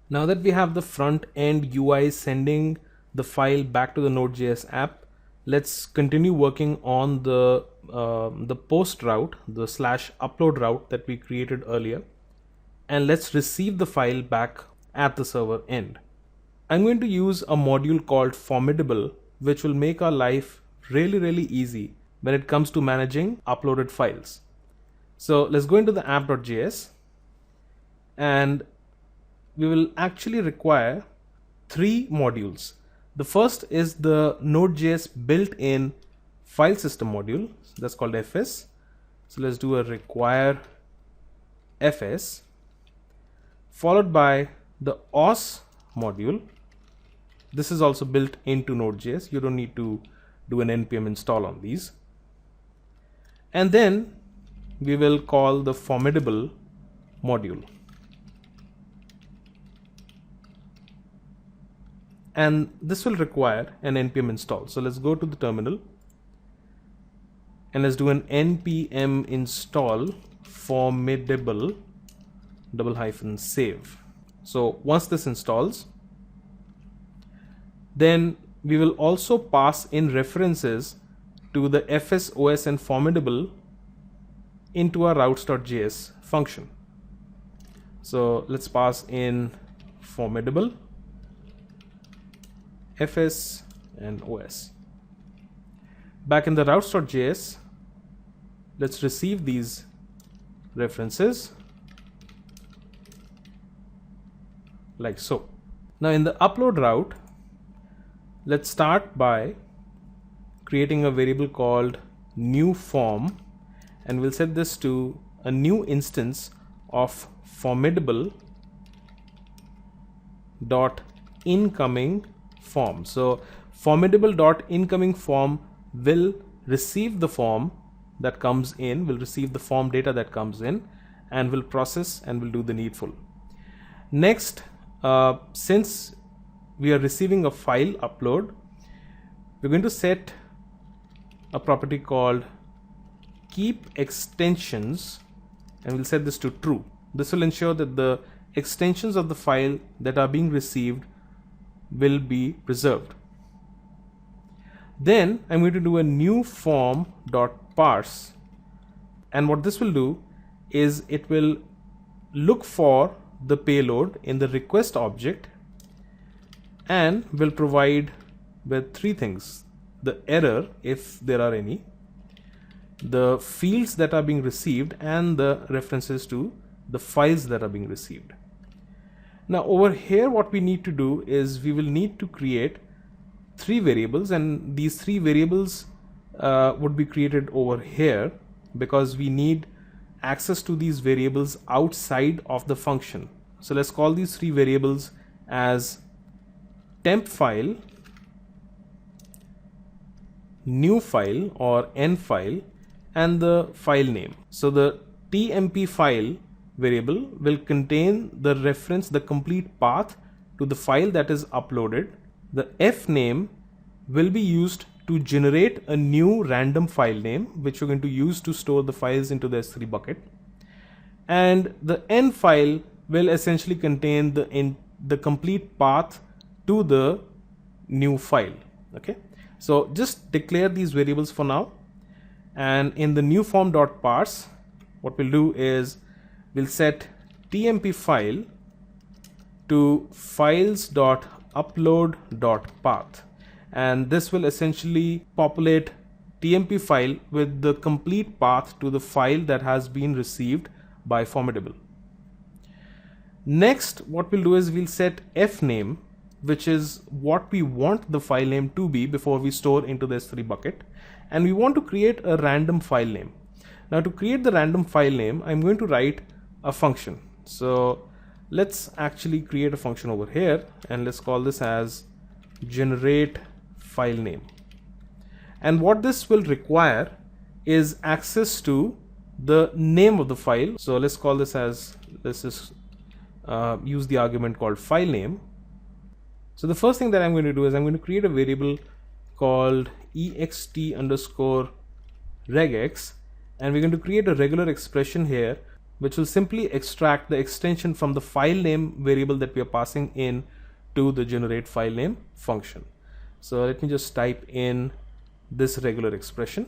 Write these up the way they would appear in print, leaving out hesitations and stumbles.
Now that we have the front end UI sending the file back to the Node.js app, let's continue working on the post route, the /upload route that we created earlier, and let's receive the file back at the server end. I'm going to use a module called Formidable, which will make our life really easy when it comes to managing uploaded files. So let's go into the app.js, and we will actually require 3 modules. The first is the Node.js built-in file system module, that's called fs. So let's do a require fs, followed by the os module. This is also built into Node.js. You don't need to do an npm install on these. And then we will call the Formidable module. And this will require an npm install. So let's go to the terminal and let's do an npm install formidable --save. So once this installs, then we will also pass in references to the fs, os and formidable into our routes.js function. So let's pass in formidable, fs and os. Back in the routes.js, let's receive these references like so. Now in the upload route, let's start by creating a variable called new form, and we'll set this to a new instance of formidable dot incoming form. So formidable dot incoming form will receive the form that comes in, will receive the form data that comes in, and will process and will do the needful. Next, since we are receiving a file upload, we're going to set a property called keep extensions, and we'll set this to true. This will ensure that the extensions of the file that are being received will be preserved. Then I'm going to do a new form dot parse, and what this will do is it will look for the payload in the request object and will provide with 3 things: the error if there are any, the fields that are being received, and the references to the files that are being received. Now over here, what we need to do is we will need to create 3 variables, and these 3 variables would be created over here because we need access to these variables outside of the function. So let's call these 3 variables as temp file, new file or n file, and the file name. So the tmp file variable will contain the reference, the complete path to the file that is uploaded. The f name will be used to generate a new random file name, which we're going to use to store the files into the S3 bucket. And the n file will essentially contain the complete path to the new file. Okay, so just declare these variables for now, and in the new form dot parse, what we'll do is we'll set tmp file to files dot upload dot path, and this will essentially populate tmp file with the complete path to the file that has been received by Formidable. Next, what we'll do is we'll set f name, which is what we want the file name to be before we store into the S3 bucket, and we want to create a random file name. Now to create the random file name, I'm going to write a function. So let's actually create a function over here, and let's call this as generate file name. And what this will require is access to the name of the file. So let's call this as, let's just use the argument called file name. So the first thing that I'm going to do is I'm going to create a variable called ext underscore regex, and we're going to create a regular expression here which will simply extract the extension from the file name variable that we are passing in to the generate file name function. So let me just type in this regular expression.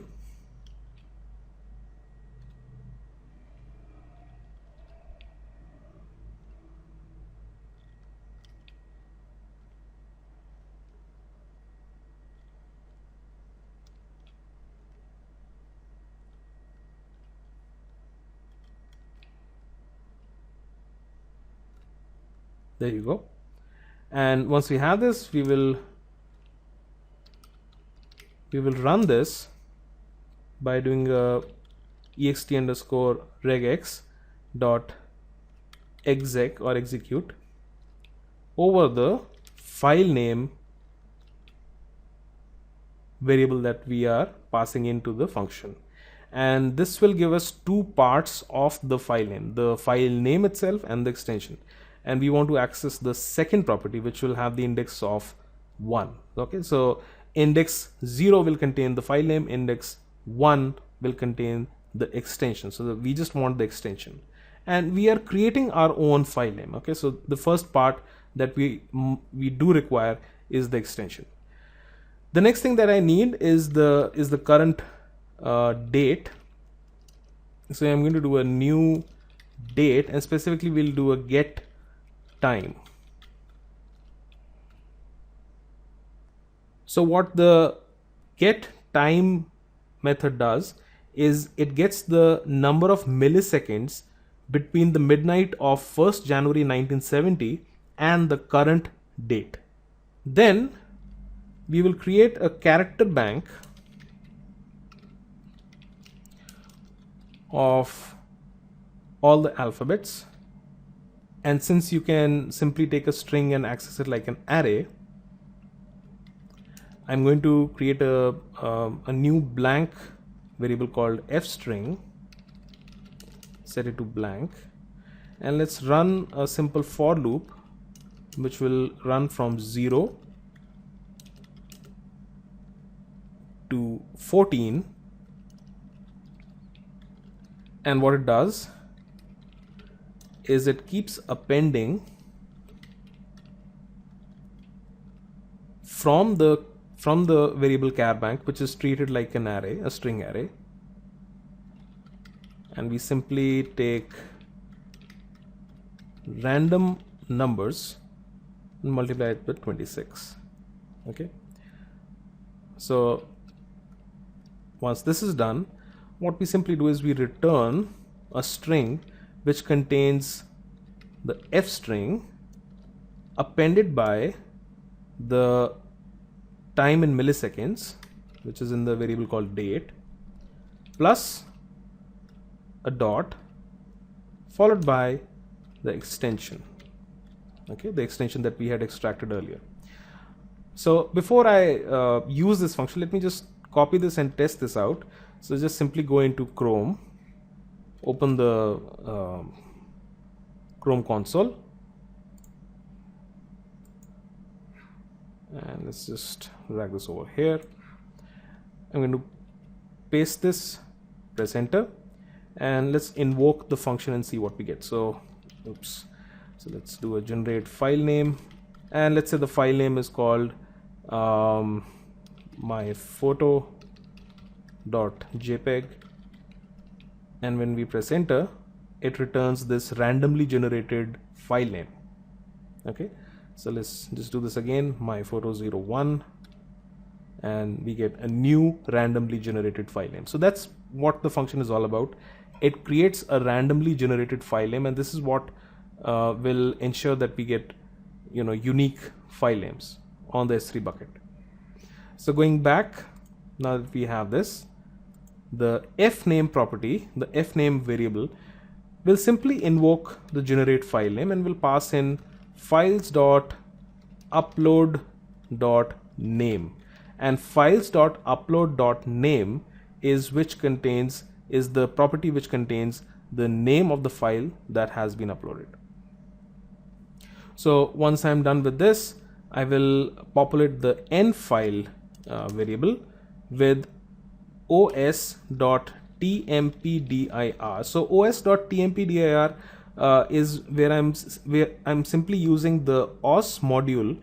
There you go. And once we have this, we will run this by doing a ext underscore regex dot exec or execute over the file name variable that we are passing into the function. And this will give us two parts of the file name itself and the extension. And we want to access the second property, which will have the index of 1. Okay, so index 0 will contain the file name, index 1 will contain the extension. So we just want the extension, and we are creating our own file name. Okay, so the first part that we do require is the extension. The next thing that I need is the current date. So I'm going to do a new date, and specifically we'll do a get time. So what the get time method does is it gets the number of milliseconds between the midnight of 1st January 1970 and the current date. Then we will create a character bank of all the alphabets. And since you can simply take a string and access it like an array, I'm going to create a new blank variable called fstring, set it to blank, and let's run a simple for loop which will run from 0 to 14. And what it does is it keeps appending from the variable char bank, which is treated like an array, a string array, and we simply take random numbers and multiply it with 26. Okay, so once this is done, what we simply do is we return a string which contains the f string appended by the time in milliseconds, which is in the variable called date, plus a dot followed by the extension. Okay, the extension that we had extracted earlier. So before I use this function, let me just copy this and test this out. So just simply go into Chrome, open the Chrome console, and let's just drag this over here. I'm going to paste this, press enter, and let's invoke the function and see what we get. So oops, so let's do a generate file name, and let's say the file name is called my photo.jpg, and when we press enter, it returns this randomly generated file name. Okay, so let's just do this again, my photo01, and we get a new randomly generated file name. So that's what the function is all about. It creates a randomly generated file name, and this is what will ensure that we get unique file names on the S3 bucket. So going back, now that we have this, the fname property, the fname variable, will simply invoke the generate file name and will pass in files.upload.name, and files.upload.name is the property which contains the name of the file that has been uploaded. So once I'm done with this, I will populate the n file variable with os.txt os.tmpdir. So os.tmpdir is where I'm simply using the os module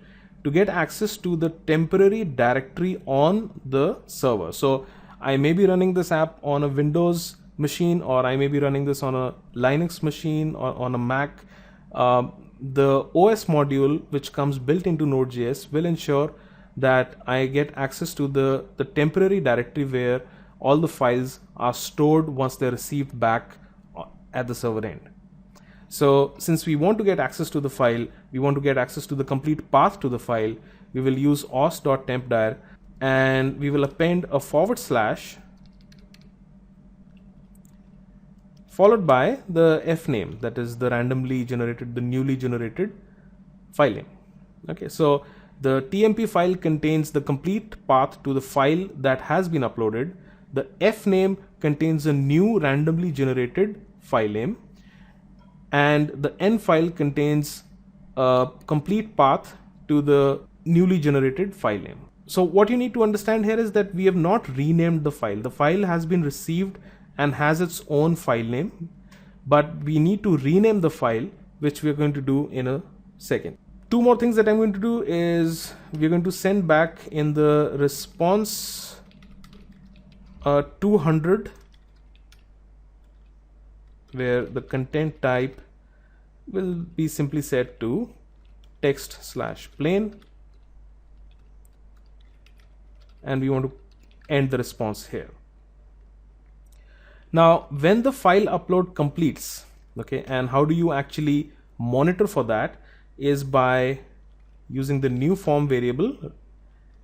to get access to the temporary directory on the server. So I may be running this app on a Windows machine, or I may be running this on a Linux machine or on a Mac. The OS module, which comes built into Node.js, will ensure that I get access to the temporary directory where all the files are stored once they're received back at the server end. So since we want to get access to the file, we want to get access to the complete path to the file, we will use os.tempdir, and we will append a / followed by the fname, that is the newly generated file name. Okay, so the TMP file contains the complete path to the file that has been uploaded. The fname contains a new randomly generated file name, and the n file contains a complete path to the newly generated file name. So what you need to understand here is that we have not renamed the file. The file has been received and has its own file name, but we need to rename the file, which we're going to do in a second. Two more things that I'm going to do is we're going to send back in the response 200, where the content type will be simply set to text/plain, and we want to end the response here. Now, when the file upload completes, okay, and how do you actually monitor for that is by using the new form variable,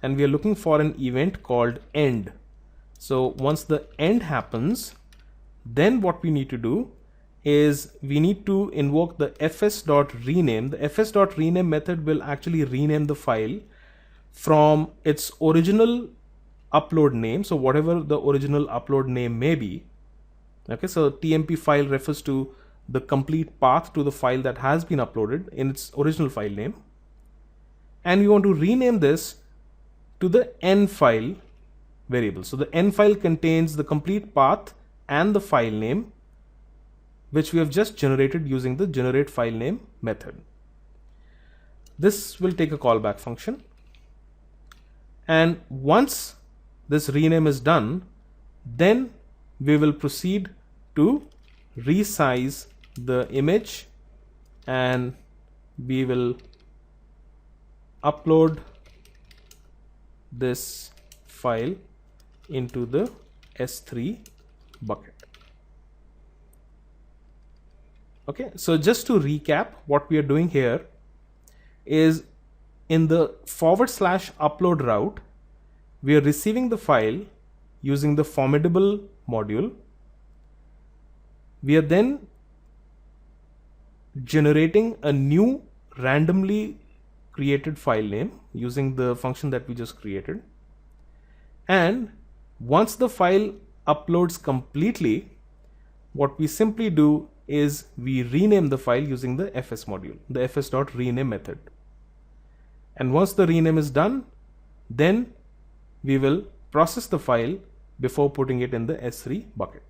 and we are looking for an event called end. So once the end happens, then what we need to do is we need to invoke the fs.rename. The fs.rename method will actually rename the file from its original upload name, so whatever the original upload name may be. Okay, so TMP file refers to the complete path to the file that has been uploaded in its original file name, and we want to rename this to the n file variable. So the n file contains the complete path and the file name, which we have just generated using the generate file name method. This will take a callback function, and once this rename is done, then we will proceed to resize the image, and we will upload this file into the S3 bucket. Okay, so just to recap, what we are doing here is in the /upload route, we are receiving the file using the formidable module. We are then generating a new randomly created file name using the function that we just created. And once the file uploads completely, what we simply do is we rename the file using the fs module, the fs.rename method. And once the rename is done, then we will process the file before putting it in the S3 bucket.